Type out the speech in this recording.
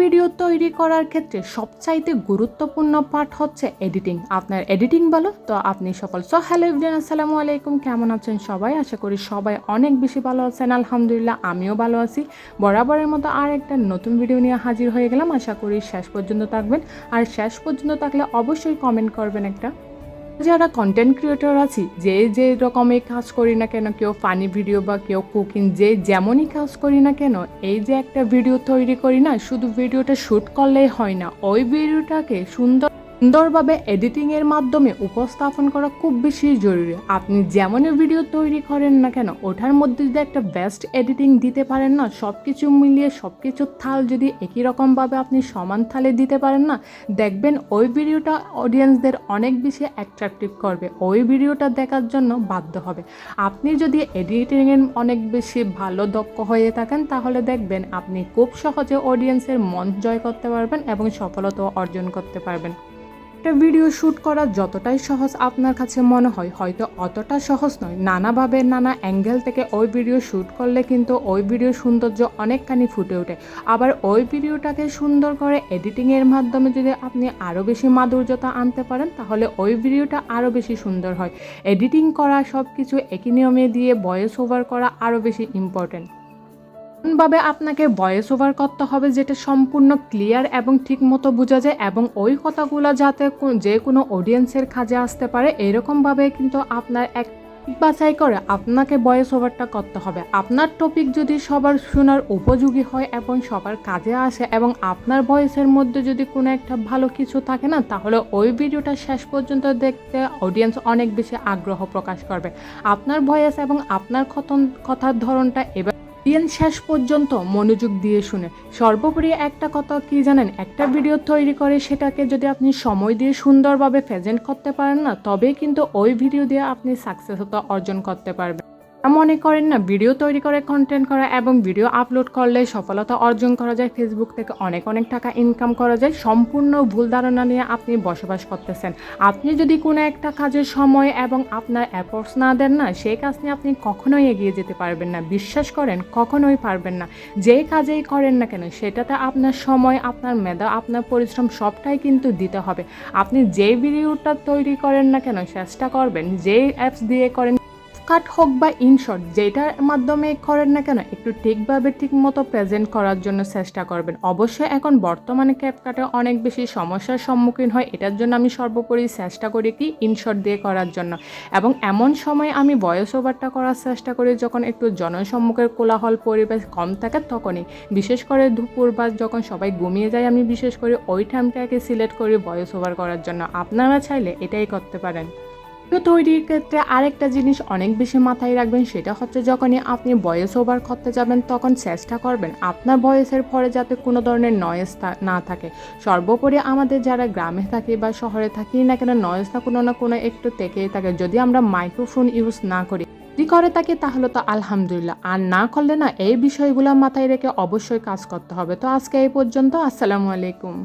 Video তৈরি করার ক্ষেত্রে সবচাইতে গুরুত্বপূর্ণ পার্ট হচ্ছে এডিটিং। আপনার এডিটিং ভালো তো আপনি সফল। সো হ্যালো এভরিওয়ান, আসসালামু আলাইকুম। কেমন আছেন সবাই? আশা করি সবাই অনেক বেশি ভালো আছেন। আলহামদুলিল্লাহ আমিও ভালো আছি। বরাবরের মতো আর একটা নতুন ভিডিও নিয়ে হাজির হয়ে গেলাম। আশা করি শেষ পর্যন্ত থাকবেন, আর শেষ পর্যন্ত থাকলে অবশ্যই কমেন্ট করবেন একটা। যারা কন্টেন্ট ক্রিয়েটর আছি, যে রকমের কাজ করি না কেন, কেউ ফানি ভিডিও বা কেউ কুকিং, যেমনই কাজ করি না কেন, এই যে একটা ভিডিও তৈরি করি না, শুধু ভিডিওটা শ্যুট করলেই হয় না, ওই ভিডিওটাকে সুন্দরভাবে এডিটিংয়ের মাধ্যমে উপস্থাপন করা খুব বেশি জরুরি। আপনি যেমনই ভিডিও তৈরি করেন না কেন, ওটার মধ্যে যদি একটা বেস্ট এডিটিং দিতে পারেন না, সব কিছু মিলিয়ে সব কিছুর থাল যদি একই রকমভাবে আপনি সমান থালে দিতে পারেন না, দেখবেন ওই ভিডিওটা অডিয়েন্সদের অনেক বেশি অ্যাট্রাকটিভ করবে, ওই ভিডিওটা দেখার জন্য বাধ্য হবে। আপনি যদি এডিটিংয়ের অনেক বেশি ভালো দক্ষ হয়ে থাকেন, তাহলে দেখবেন আপনি খুব সহজে অডিয়েন্সের মন জয় করতে পারবেন এবং সফলতা অর্জন করতে পারবেন। একটা ভিডিও শ্যুট করা যতটাই সহজ আপনার কাছে মনে হয়, হয়তো অতটা সহজ নয়। নানাভাবে নানা অ্যাঙ্গেল থেকে ওই ভিডিও শ্যুট করলে কিন্তু ওই ভিডিওর সৌন্দর্য অনেকখানি ফুটে ওঠে। আবার ওই ভিডিওটাকে সুন্দর করে এডিটিংয়ের মাধ্যমে যদি আপনি আরও বেশি মাধুর্যতা আনতে পারেন, তাহলে ওই ভিডিওটা আরও বেশি সুন্দর হয়। এডিটিং করা সব কিছু একই নিয়মে দিয়ে ভয়েস ওভার করা আরও বেশি ইম্পর্টেন্ট। ভাবে আপনাকে ভয়েস ওভার করতে হবে যেটা সম্পূর্ণ ক্লিয়ার এবং ঠিক মতো বোঝা যায়, এবং ওই কথাগুলো যাতে যে কোনো অডিয়েন্সের কাজে আসতে পারে, এরকমভাবে কিন্তু আপনার এক বাছাই করে আপনাকে ভয়েস ওভারটা করতে হবে। আপনার টপিক যদি সবার শোনার উপযোগী হয় এবং সবার কাজে আসে, এবং আপনার ভয়েসের মধ্যে যদি কোনো একটা ভালো কিছু থাকে না, তাহলে ওই ভিডিওটা শেষ পর্যন্ত দেখতে অডিয়েন্স অনেক বেশি আগ্রহ প্রকাশ করবে। আপনার ভয়েস এবং আপনার কথার ধরনটা এবার শেষ পর্যন্ত মনোযোগ দিয়ে শুনে। সর্বোপরি একটা কথা কি জানেন, একটা ভিডিও তৈরি করে সেটাকে যদি আপনি সময় দিয়ে সুন্দরভাবে প্রেজেন্ট করতে পারেন না, তবেই কিন্তু ওই ভিডিও দিয়ে আপনি সাকসেসতা অর্জন করতে পারবেন। মনে করেন না ভিডিও তৈরি করে কন্টেন্ট করা এবং ভিডিও আপলোড করলে সফলতা অর্জন করা যায়, ফেসবুক থেকে অনেক টাকা ইনকাম করা যায়। সম্পূর্ণ ভুল ধারণা নিয়ে আপনি বসবাস করতেছেন। আপনি যদি কোনো একটা কাজের সময় এবং আপনার এফোর্টস না দেন না, সেই কাজ নিয়ে আপনি কখনোই এগিয়ে যেতে পারবেন না। বিশ্বাস করেন, কখনোই পারবেন না। যেই কাজেই করেন না কেন, সেটাতে আপনার সময়, আপনার মেধা, আপনার পরিশ্রম সবটাই কিন্তু দিতে হবে। আপনি যেই ভিডিওটা তৈরি করেন না কেন, চেষ্টা করবেন যেই অ্যাপস দিয়ে করেন, কাট হোক বা ইনশর্ট, যেটার মাধ্যমে করেন না কেন, একটু ঠিকভাবে ঠিক মতো প্রেজেন্ট করার জন্য চেষ্টা করবেন। অবশ্যই এখন বর্তমানে ক্যাপকাটে অনেক বেশি সমস্যার সম্মুখীন হয়, এটার জন্য আমি সর্বোপরি চেষ্টা করি কি ইনশর্ট দিয়ে করার জন্য। এবং এমন সময় আমি ভয়েস ওভারটা করার চেষ্টা করি যখন একটু জনসম্মুখের কোলাহল পরিবেশ কম থাকে, তখনই। বিশেষ করে দুপুর বা যখন সবাই ঘুমিয়ে যায়, আমি বিশেষ করে ওই টাইমটাকে সিলেক্ট করি ভয়েস ওভার করার জন্য। আপনারা চাইলে এটাই করতে পারেন। ভিডিও তৈরির ক্ষেত্রে আরেকটা জিনিস অনেক বেশি মাথায় রাখবেন, সেটা হচ্ছে যখনই আপনি ভয়েস ওভার করতে যাবেন, তখন চেষ্টা করবেন আপনার ভয়েসের পরে যাতে কোনো ধরনের নয়েজ না থাকে। সর্বোপরি আমাদের যারা গ্রামে থাকি বা শহরে থাকি না কেন, নয়েজটা কোনো না কোনো একটু থেকেই থাকে। যদি আমরা মাইক্রোফোন ইউজ না করি, যদি করে থাকি তাহলে তো আলহামদুলিল্লাহ, আর না করলে না, এই বিষয়গুলো মাথায় রেখে অবশ্যই কাজ করতে হবে। তো আজকে এই পর্যন্ত। আসসালামু আলাইকুম।